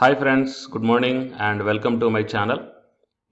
Hi friends, good morning and welcome to my channel.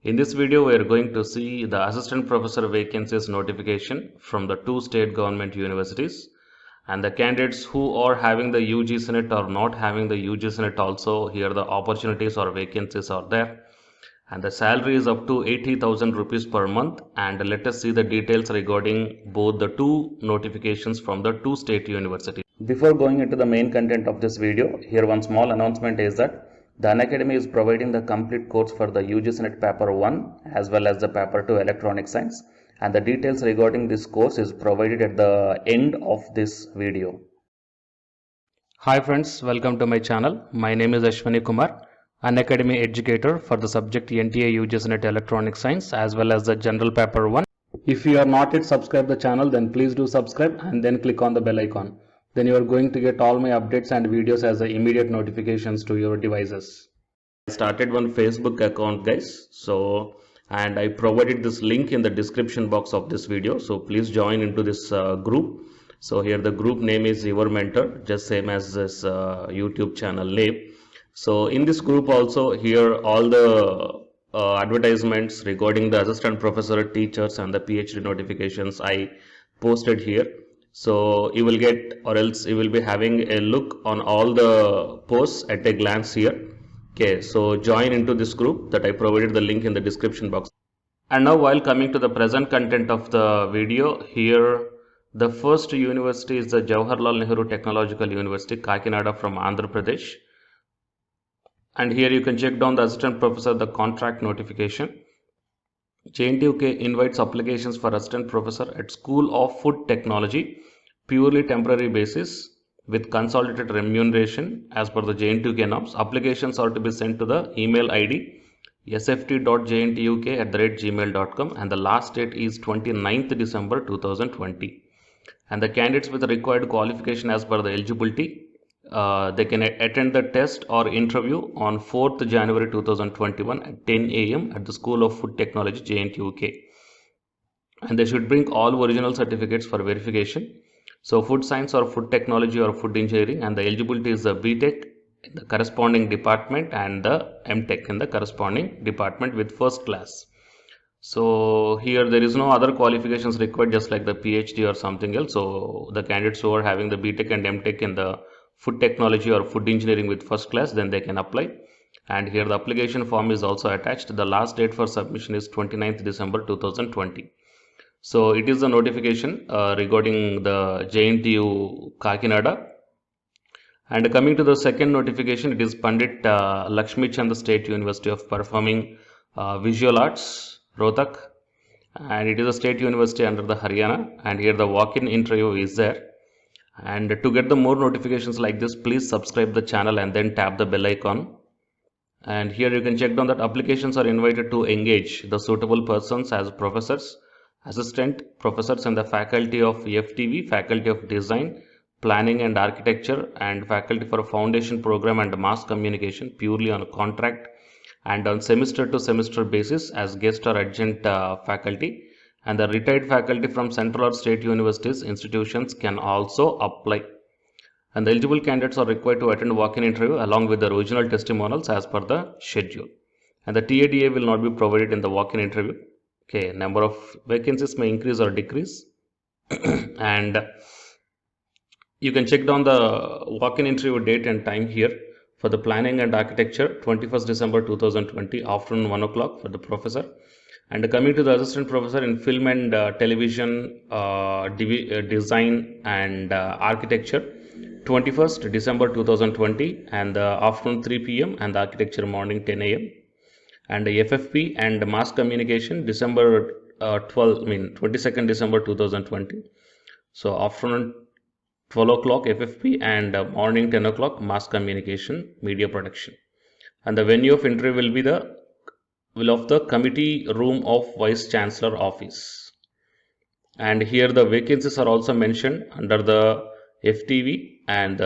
In this video, we are going to see the assistant professor vacancies notification from the two state government universities, and the candidates who are having the UG Senate or not having the UG Senate also. Here the opportunities or vacancies are there, and the salary is up to 80,000 rupees per month. And let us see the details regarding both the two notifications from the two state universities. Before going into the main content of this video, here one small announcement is that the Unacademy is providing the complete course for the UGC NET Paper 1 as well as the Paper 2 Electronic Science, and the details regarding this course is provided at the end of this video. Hi friends, welcome to my channel. My name is Ashwani Kumar, Unacademy educator for the subject NTA UGC NET Electronic Science as well as the General Paper 1. If you are not yet subscribed the channel, then please do subscribe and then click on the bell icon. Then you are going to get all my updates and videos as the immediate notifications to your devices. I started one Facebook account, guys. And I provided this link in the description box of this video. So please join into this group. So here the group name is Your Mentor, just same as this YouTube channel name. So in this group also, here all the advertisements regarding the assistant professor, teachers and the PhD notifications I posted here. So you will get, or else you will be having a look on all the posts at a glance here. Okay, so join into this group that I provided the link in the description box. And now while coming to the present content of the video, here the first university is the Jawaharlal Nehru Technological University, Kakinada from Andhra Pradesh. And here you can check down the assistant professor, the contract notification. JNTUK invites applications for assistant professor at School of Food Technology, purely temporary basis with consolidated remuneration as per the JNTUK norms. Applications are to be sent to the email ID sft.jntuk@gmail.com, and the last date is 29th December 2020. And the candidates with the required qualification as per the eligibility, they can attend the test or interview on 4th January 2021 at 10 a.m. at the School of Food Technology, JNTUK. And they should bring all original certificates for verification. So food science or food technology or food engineering, and the eligibility is the BTech in the corresponding department and the MTech in the corresponding department with first class. So here there is no other qualifications required, just like the PhD or something else. So the candidates who are having the BTech and MTech in the food technology or food engineering with first class, then they can apply. And here the application form is also attached. The last date for submission is 29th December 2020. So it is the notification regarding the JNTU Kakinada. And coming to the second notification, it is Pandit Lakshmi Chand State University of Performing Visual Arts, Rohtak, and it is a state university under the Haryana. And here the walk-in interview is there. And to get the more notifications like this, please subscribe the channel and then tap the bell icon. And here you can check down that applications are invited to engage the suitable persons as professors, assistant professors in the faculty of FTV, faculty of design, planning and architecture, and faculty for foundation program and mass communication, purely on a contract and on semester to semester basis as guest or adjunct faculty. And the retired faculty from central or state universities institutions can also apply. And the eligible candidates are required to attend walk-in interview along with the original testimonials as per the schedule. And the TADA will not be provided in the walk-in interview. Okay, number of vacancies may increase or decrease. And you can check down the walk-in interview date and time here. For the planning and architecture, 21st December 2020, afternoon 1 o'clock for the professor. And coming to the assistant professor in film and television design and architecture, 21st December 2020, and the afternoon 3 p.m. and the architecture morning 10 a.m. And the FFP and mass communication, December 22nd December 2020. So afternoon 12 o'clock FFP and morning 10 o'clock mass communication media production. And the venue of interview will be the committee room of Vice Chancellor office. And here the vacancies are also mentioned under the FTV and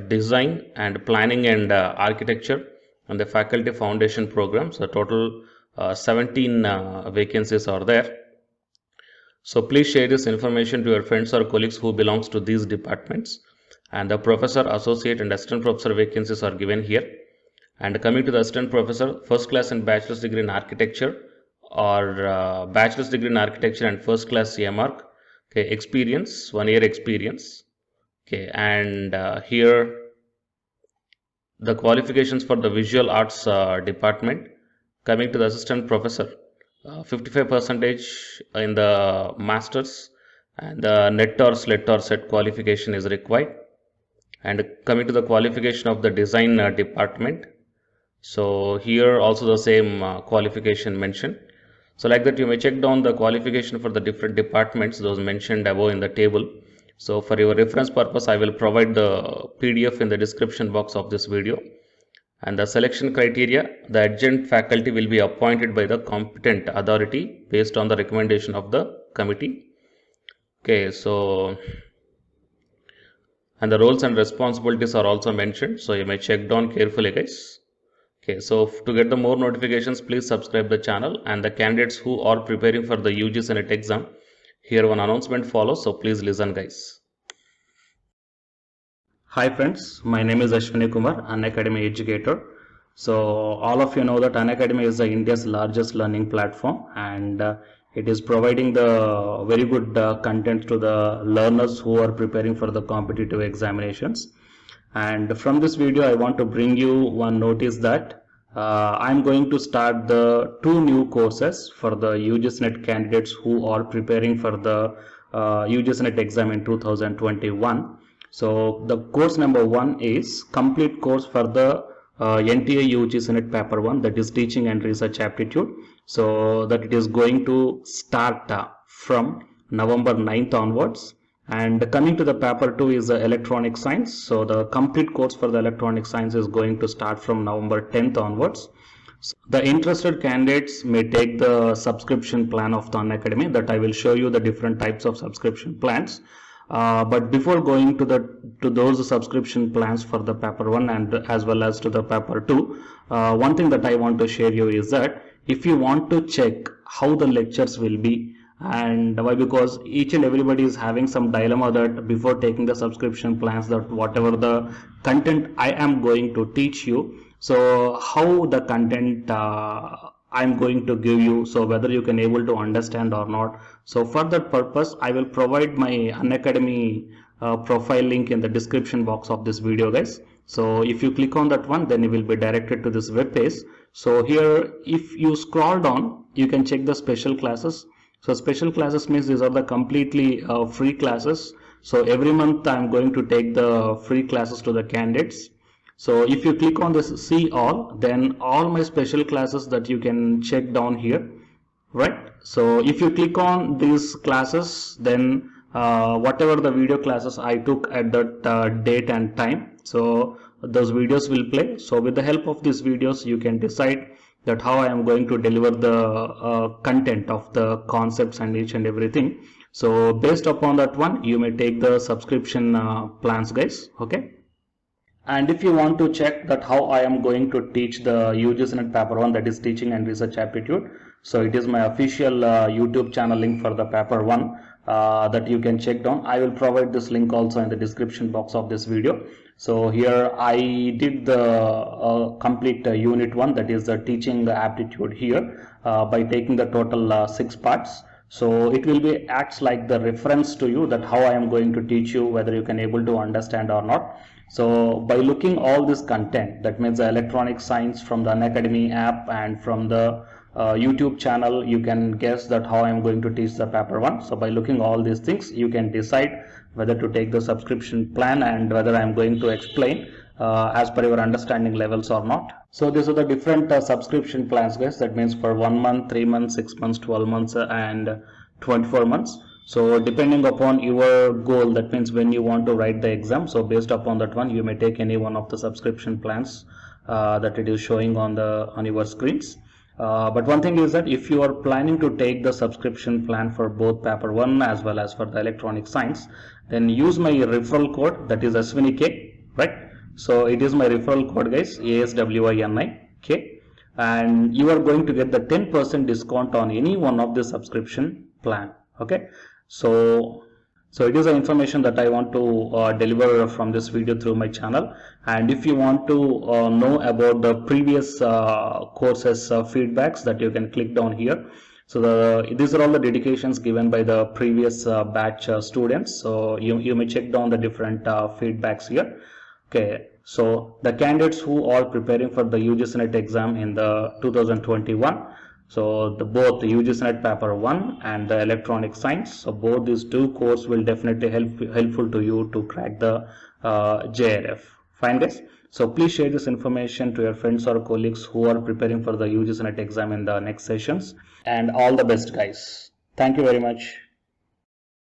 design and planning and architecture and the faculty foundation program. So total 17 vacancies are there. So please share this information to your friends or colleagues who belongs to these departments. And the professor, associate and assistant professor vacancies are given here. And coming to the assistant professor, first class and bachelor's degree in architecture, or bachelor's degree in architecture and first class CMArch. Okay, experience, 1 year experience. Okay, and here the qualifications for the visual arts department. Coming to the assistant professor, 55 percentage in the masters, and the net or slet or set qualification is required. And coming to the qualification of the design department, so here also the same qualification mentioned. So like that, you may check down the qualification for the different departments, those mentioned above in the table. So for your reference purpose, I will provide the PDF in the description box of this video. And the selection criteria, the adjunct faculty will be appointed by the competent authority based on the recommendation of the committee. Okay, so and the roles and responsibilities are also mentioned, so you may check down carefully, guys. Okay, so to get the more notifications, please subscribe the channel. And the candidates who are preparing for the UG Senate exam, here one announcement follows, so please listen, guys. Hi friends, my name is Ashwini Kumar, Unacademy educator. So all of you know that Unacademy is India's largest learning platform, and it is providing the very good content to the learners who are preparing for the competitive examinations. And from this video, I want to bring you one notice that I'm going to start the 2 new courses for the UGCNET candidates who are preparing for the UGCNET exam in 2021. So the course number 1 is complete course for the NTA UG Senate paper 1, that is teaching and research aptitude. So that it is going to start from November 9th onwards. And coming to the paper 2 is the electronic science. So the complete course for the electronic science is going to start from November 10th onwards. So the interested candidates may take the subscription plan of the Unacademy, that I will show you the different types of subscription plans. But before going to those subscription plans for the paper 1 and as well as to the paper 2, one thing that I want to share you is that if you want to check how the lectures will be, and why, because each and everybody is having some dilemma that before taking the subscription plans, that whatever the content I am going to teach you, so how the content I'm going to give you, so whether you can able to understand or not. So for that purpose, I will provide my Unacademy profile link in the description box of this video, guys. So if you click on that one, then you will be directed to this web page. So here, if you scroll down, you can check the special classes. So special classes means these are the completely free classes. So every month I'm going to take the free classes to the candidates. So if you click on this see all, then all my special classes that you can check down here, right? So if you click on these classes, then whatever the video classes I took at that date and time, so those videos will play. So with the help of these videos, you can decide that how I am going to deliver the content of the concepts and each and everything. So based upon that one, you may take the subscription plans, guys. Okay. And if you want to check that how I am going to teach the UGCNET paper 1, that is teaching and research aptitude, so it is my official YouTube channel link for the paper 1 that you can check down. I will provide this link also in the description box of this video. So here I did the complete unit 1, that is the teaching aptitude here by taking the total 6 parts. So it will be acts like the reference to you that how I am going to teach you, whether you can able to understand or not. So by looking all this content, that means the electronic science from the Unacademy app and from the YouTube channel, you can guess that how I am going to teach the paper 1. So by looking all these things, you can decide whether to take the subscription plan and whether I am going to explain as per your understanding levels or not. So these are the different subscription plans, guys. That means for 1 month, 3 months, 6 months, 12 months and 24 months. So depending upon your goal, that means when you want to write the exam, so based upon that one, you may take any one of the subscription plans that it is showing on your screens. But one thing is that if you are planning to take the subscription plan for both paper 1 as well as for the electronic science, then use my referral code, that is ASWINIK, right? So it is my referral code, guys, ASWINIK, and you are going to get the 10% discount on any one of the subscription plan. Okay, so So it is the information that I want to deliver from this video through my channel. And if you want to know about the previous courses feedbacks, that you can click down here. So these are all the dedications given by the previous batch students. So you may check down the different feedbacks here. Okay, so the candidates who are preparing for the UGC NET exam in the 2021, so both the UGC NET paper 1 and the electronic science, so both these two courses will definitely helpful to you to crack the JRF. Fine guys, so please share this information to your friends or colleagues who are preparing for the UGC NET exam in the next sessions, and all the best guys. Thank you very much.